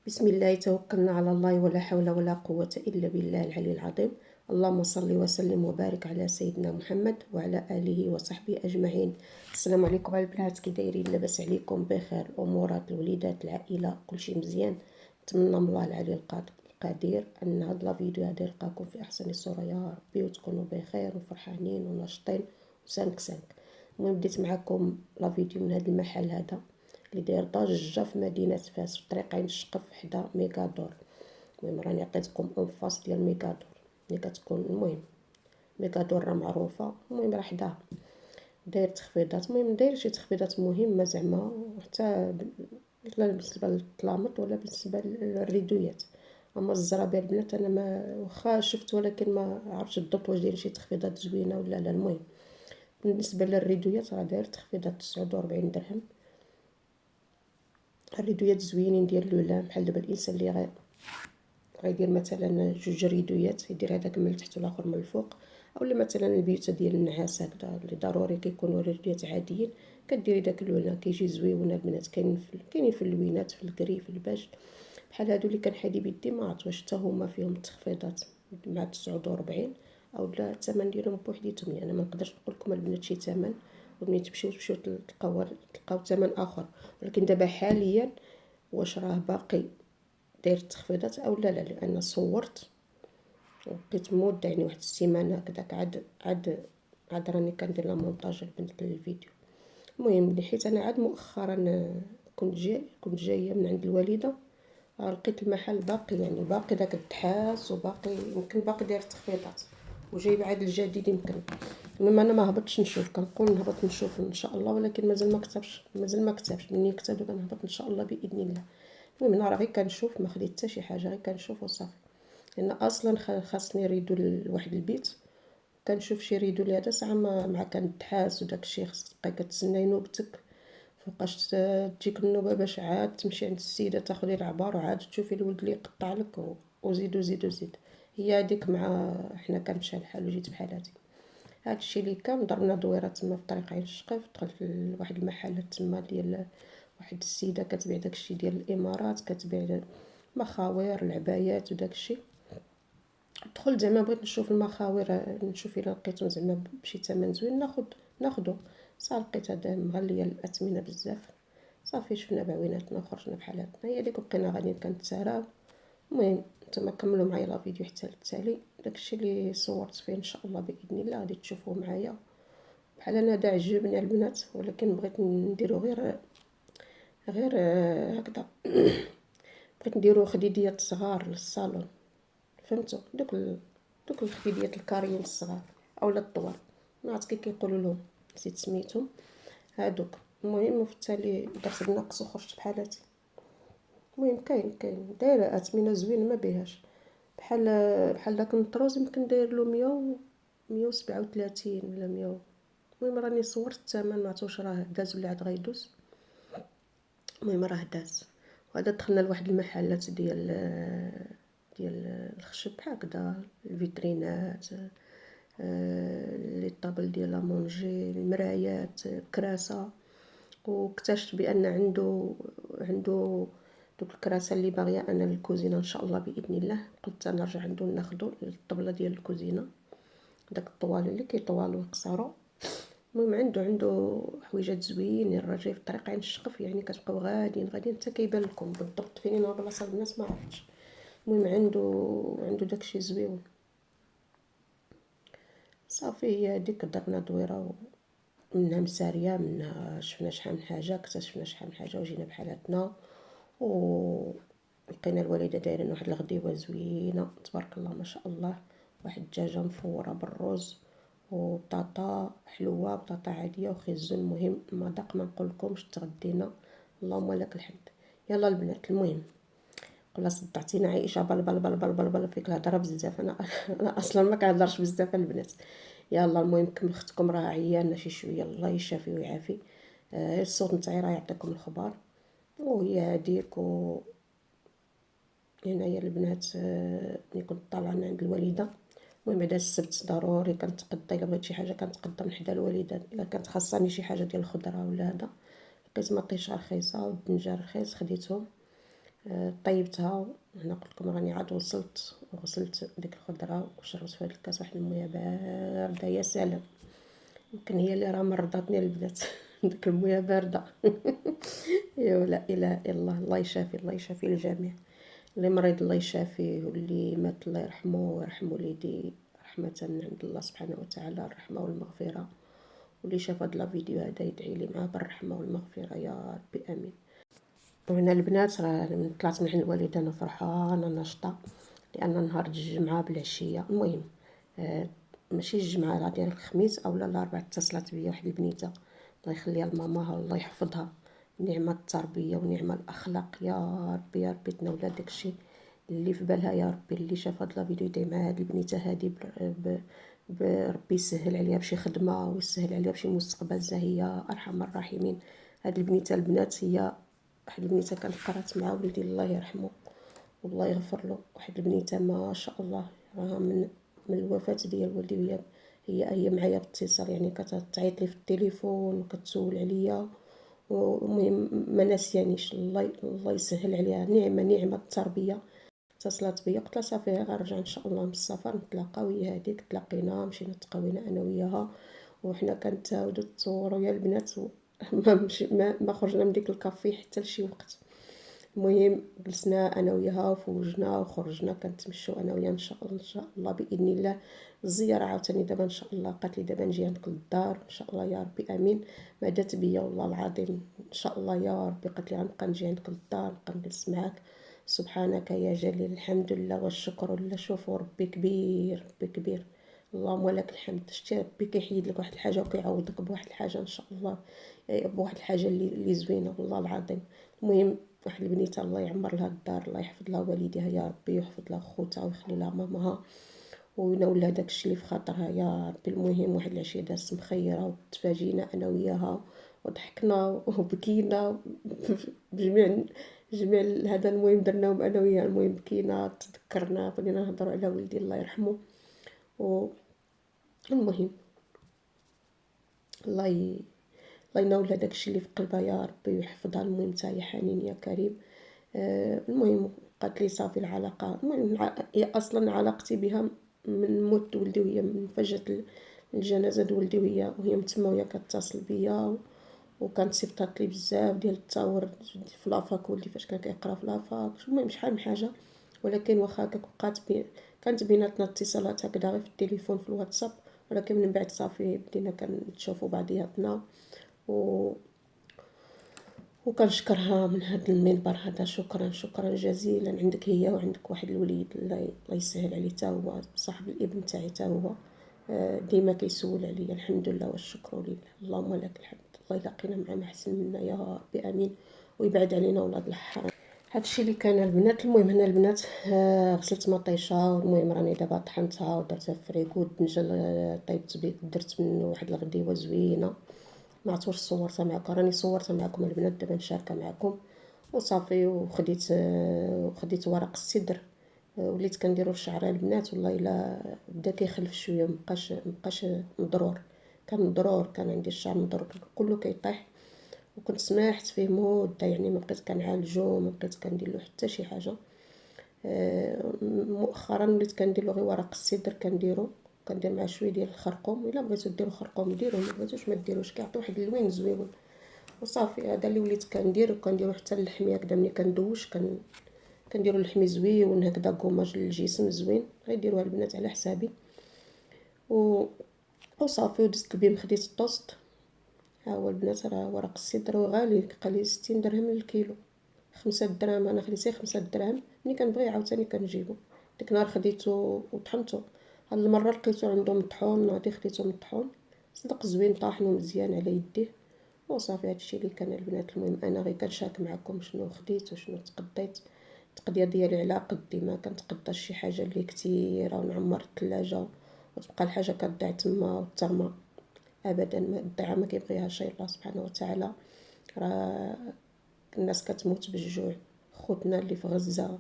بسم الله توكلنا على الله ولا حول ولا قوة إلا بالله العلي العظيم. اللهم صل وسلم وبارك على سيدنا محمد وعلى آله وصحبه أجمعين. السلام عليكم البنات، كي دايرين؟ لاباس عليكم؟ بخير؟ الأمورات، الوليدات، العائلة، كلشي مزيان؟ نتمنى من الله العلي القدير أن هاد لا فيديو هادي يلقاكم في أحسن صورة يا ربي، وتكونوا بخير وفرحانين وناشطين وسانك سانك. المهم بديت معكم لا فيديو من هاد المحل هذا اللي داير ضجة في مدينة فاس في طريق عين الشقف حدا ميغادور. المهم راني عطيتكم انفاس ديال ميغادور ملي كتكون. المهم ميغادور راه معروفة، المهم راه حداها داير تخفيضات. المهم داير شي تخفيضات مهمة زعما، حتى لا بالنسبة للطلامط ولا بالنسبة للريدويات. اما الزرابي البنات انا ما واخا شفت، ولكن ما عرفتش بالضبط واش داير شي تخفيضات زوينه ولا لا. المهم بالنسبه للريدويات راه داير تخفيضات 49 درهم. الريدويات زوينين ديال لولا، بحال دابا الانسان اللي غيدير مثلا جوج ريدويات، يدير هذاك من التحت والاخر من الفوق. اولا مثلا البيوت ديال النعاس هكذا اللي ضروري كيكونوا ريدويات عاديين، كديري داك اللولا كيجي زويون البنات. كاينين في اللوينات، في الكري، في الباج. بحال هادو اللي كنحيدي بيدي ما عرفت واش حتى هما فيهم التخفيضات مع 49 او لا الثمن ديالهم بوحديتهم. انا ما نقدرش نقول لكم البنات شي ثمن وملي تمشيو تلقاو ثمن اخر. ولكن دابا حاليا واش راه باقي داير التخفيضات او لا لا، لان صورت وبقيت مده يعني واحد السيمانه هكذاك عاد راني كندير لا مونتاج البنت للفيديو. المهم حيت انا عاد مؤخرا كنت جايه من عند الوالده، لقيت المحل باقي يعني باقي داك الدحاس، وباقي يمكن باقي داير تخفيضات وجايب عاد الجديد يمكن. المهم انا ما هبطتش نشوف، كنقول نهبط نشوف ان شاء الله، ولكن مازال ما كتبش مني كتب كنهبط ان شاء الله باذن الله. المهم انا راه غير كنشوف، ما خديت حتى شي حاجه، غير كنشوف وصافي. لان اصلا خاصني ريدو لواحد البيت، كنشوف شي ريدو لهذا ساعه مع كان تحاس وداك الشيء، خصك تبقاي كتسناي نوبتك فوقاش تجيك النوبه باش عاد تمشي عند السيده تاخدي العبار وعاد تشوفي الولد اللي يقطع لك وزيد وزيد وزيد. هي هذيك مع حنا كنمشي الحال وجيت بحال هادي. هادشي اللي كان ضربنا دويره تما في طريق عين الشقيف، دخلت لواحد المحل تما ديال واحد السيده كتبيع داكشي ديال الامارات، كتبيع مخاوير العبايات وداكشي. دخلت زعما بغيت نشوف المخاوير، نشوف الا لقيتهم زعما بشي ثمن زوين ناخدو. صافي لقيت هذا مغليه الاثمنه بزاف. صافي شفنا بعويناتنا وخرجنا بحالاتنا، هي ديك بقينا غاديين كنتساراو. المهم نتوما كملوا معايا لا فيديو حتى للتالي. داكشي اللي صورت فيه ان شاء الله باذن الله غادي تشوفوه معايا. بحال انا هذا عجبني البنات، ولكن بغيت نديرو غير هكذا. بغيت نديرو خديديات صغار للصالون، فهمتوا؟ دوك الخديديات الكاريين الصغار اولا الطوال، ما عرفت كي كيقولوا لهم، نسيت سميتهم هادوك. المهم وفي التالي درت النقص وخرجت بحالاتي. المهم كاين دايره اثمنه زوين ما بيهاش. بحال داك النطروز يمكن داير له 137 ولا 100. المهم راني صورت الثمن، ما عرفتش راه داز ولا عاد غيدوز. المهم راه داز. وهذا دخلنا لواحد المحلات ديال الخشب هكذا، الفيترينات، لي طابل ديال لامونجي، المرايات، الكراسه. واكتشفت بان عنده دوك الكراسه اللي باغيه انا للكوزينه ان شاء الله باذن الله. قلت نرجع عنده ناخذ الطبله ديال الكوزينه، داك الطوال اللي كيطوالو ويقصروا. المهم عنده حويجات زوينين. الراجل في الطريق عين الشقف، يعني كتبقاو غاديين حتى كيبان لكم بالضبط فين هو بلاصه الناس ما عرفتش. المهم عنده داكشي زويون. صافي هي هذيك درنا دويره منها مساريه، منها شفنا شحال من حاجه، اكتشفنا شحال من حاجه وجينا بحالاتنا. ولقينا الوالده دايرين واحد الغديوه زوينه تبارك الله ما شاء الله. واحد الدجاجه مفوره بالرز وبطاطا حلوه، بطاطا عاديه وخيزو. المهم المذاق ما نقولكمش، تغدينا اللهم لك الحمد. يلا البنات، المهم قلنا صدعتينا عايشه بل بل بل بل بل بل فيك الهضره بزاف. انا اصلا ما كنهضرش بزاف البنات. يلا المهم كم اختكم راه عيانه شي شويه، الله يشافي ويعافي. الصوت نتاعي راه يعطيكم الخبر. وهي هذيك هنايا البنات. ملي كنت طالعه من عند الوالده، المهم بعدا السبت ضروري كنتقضى، الا بغيت شي حاجه كنتقضى من حدا الوالده. الا كانت خاصني شي حاجه ديال الخضره ولا هذا، لقيت مطيشه رخيصه والدنجه رخيص خديتهم. طيبتها. هنا قلت لكم راني عاد وصلت وغسلت ديك الخضره وشربت في هذا الكاس واحد الميه بارده يا سلام. يمكن هي اللي راه مرضتني البنات ديك الميه بارده. يا لا اله الا الله، الله يشافي، الله يشافي الجميع. اللي مريض الله يشافيه، واللي مات الله يرحمه ويرحم وليدي رحمه من عند الله سبحانه وتعالى، الرحمه والمغفره. واللي شاف هاد الفيديو هذا يدعي لي معاه بالرحمه والمغفره يا ربي امين. وهنا البنات راه طلعت من عند الوالده انا فرحانه ناشطه، لان نهار الجمعه بالعشيه المهم ماشي الجمعه لا ديال الخميس اولا الاربعاء اتصلت بيا واحد البنيته الله يخليها لماماها والله يحفظها، نعمه التربيه ونعمه الاخلاق يا ربي يا ربي تناولها داكشي اللي في بالها يا ربي. اللي شاف هاد الفيديو يدعي مع هاد البنيته هادي بربي يسهل عليها بشي خدمه ويسهل عليها بشي مستقبل زاهيه ارحم الراحمين. هاد البنيته البنات هي واحد البنيته كانت قرات مع ولدي الله يرحمه والله يغفر له، واحد البنيته ما شاء الله راها من الوفاه ديال والدي هي معايا باتصال، يعني كتعيط لي في التليفون وكتسول عليا. ومهم ما ناسيانيش، الله يسهل عليها، نعمه التربيه. اتصلت بيا قلت لها صافي غنرجع ان شاء الله من السفر نتلاقاو، هي هذيك تلاقينا مشينا تقاوينا انا وياها وحنا كنتعاودوا تصوروا يا البنات ما خرجنا من ديك الكافي حتى لشي وقت. المهم جلسنا انا وياها وفوجنا وخرجنا كنتمشوا انا وياها ان شاء الله ان شاء الله باذن الله. الزياره عاوتاني دابا ان شاء الله قالت لي دابا نجي عندك للدار ان شاء الله يا ربي امين. ما دات بيا والله العظيم ان شاء الله يا ربي، قالت لي غنبقى نجي عندك للدار نبقى نجلس معاك. سبحانك يا جليل، الحمد لله والشكر لله. شوفوا ربي كبير ربي كبير، اللهم لك الحمد. شتي ربي كيحيد لك واحد الحاجه وكيعوضك بواحد الحاجه ان شاء الله، بواحد الحاجه اللي زوينه والله العظيم. المهم واحد البنيته الله يعمر لها الدار، الله يحفظ لها والديها يا ربي ويحفظ لها خوتها ويخلي لها ماماها ويناول لها داكشي اللي في خاطرها يا ربي. المهم واحد العشيه دازت مخيره وتفاجئنا انا وياها وضحكنا وبكينا جميع هذا. المهم درناهم انا وياها، المهم بكينا تذكرنا بغينا نهضروا على ولدي الله يرحمه. والمهم الله الله يناولها داكشي اللي في قلبها يا ربي ويحفظها. المهم حتى هي حنين يا كريم. المهم قالت لي صافي العلاقه، المهم هي اصلا علاقتي بها من موت ولدي وهي من فجأة الجنازه د ولدي وهي متما وهي كتصل بيا وكانت صيفطات لي بزاف ديال التصاور في لافاك ولدي فاش كان كيقرا في لافاك. المهم شحال من حاجه، ولكن واخا هكاك كانت بيناتنا اتصالات هكذا غير في التليفون في الواتساب، ولكن من بعد صافي بدينا كنشوفوا بعضياتنا وكنشكرها من هذا المنبر هذا. شكرا شكرا جزيلا عندك هي وعندك واحد الوليد الله يسهل عليه حتى هو صاحب الابن تاعي حتى هو ديما كيسول عليا. الحمد لله والشكر لله، اللهم لك الحمد. الله يلاقينا مع محسن منا يا ربي امين، ويبعد علينا ولاد الحرام. هادشي اللي كان البنات. المهم هنا البنات غسلت مطيشه، والمهم راني دابا طحنتها ودرتها في فريكو الدنجل طيبت بيه، درت منه واحد الغديوه زوينه ما عرفتش صورتها معكم، راني صورتها معكم البنات دابا نشاركها معكم وصافي. وخديت ورق السدر وليت كنديرو الشعر البنات والله الا بدا كيخلف شويه مبقاش مضرور. كان مضرور، كان عندي الشعر مضرور كله كيطيح وكنت سماحت فيه مده، يعني ما بقيت كنعالجو ما بقيت كندير له حتى شي حاجه. مؤخرا وليت كندير له غير ورق السدر كندير معاه شويه ديال الخرقوم. الا بغيتو ديروا خرقوم ديروه، ما بغيتوش ما ديروش، كيعطي واحد اللوين زويون وصافي. هذا اللي وليت كندير. وكنديرو حتى اللحميه هكذا ملي كندوش كنديروا اللحمي زويون هكذا كوماج للجسم زوين، غيديروها البنات على حسابي وصافي. ودزت البيم خديت الطوست، ها هو البنات راه ورق السدر غالي، قال 60 درهم للكيلو، 5 دراهم. انا خديتيه 5 دراهم، ملي كنبغي عاوتاني كنجيبو. ديك النهار خديتو وطحنتو، هاد المره لقيتو عندهم مطحون غادي خديتو مطحون صدق زوين طاحنو مزيان على يديه وصافي. هادشي اللي كان البنات. المهم انا غير كنشارك معكم شنو خديت وشنو تقضيت. التقضيه ديالي على قدي، ما كنتقداش شي حاجه اللي كثيره ونعمر الثلاجه وتبقى الحاجه كتضيع تما وترمى ابدا. ما الضيعه ما كيبغيهاش الله سبحانه وتعالى. راه الناس كتموت بالجوع، خوتنا اللي في غزه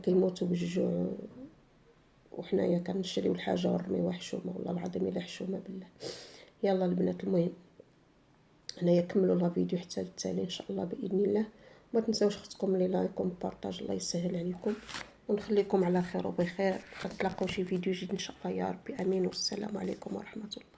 كيموتوا بالجوع وحنايا كنشريو الحاجه ونرميوها حشومه، والله العظيم الا حشومه بالله. يلا البنات المهم هنايا كملوا لا فيديو حتى التالي ان شاء الله باذن الله. وما تنساوش اختكم لي لايك وبارطاج، الله يسهل عليكم ونخليكم على خير وبخير. نتلاقاو شي فيديو جديد ان شاء الله يا ربي، امين. والسلام عليكم ورحمه الله.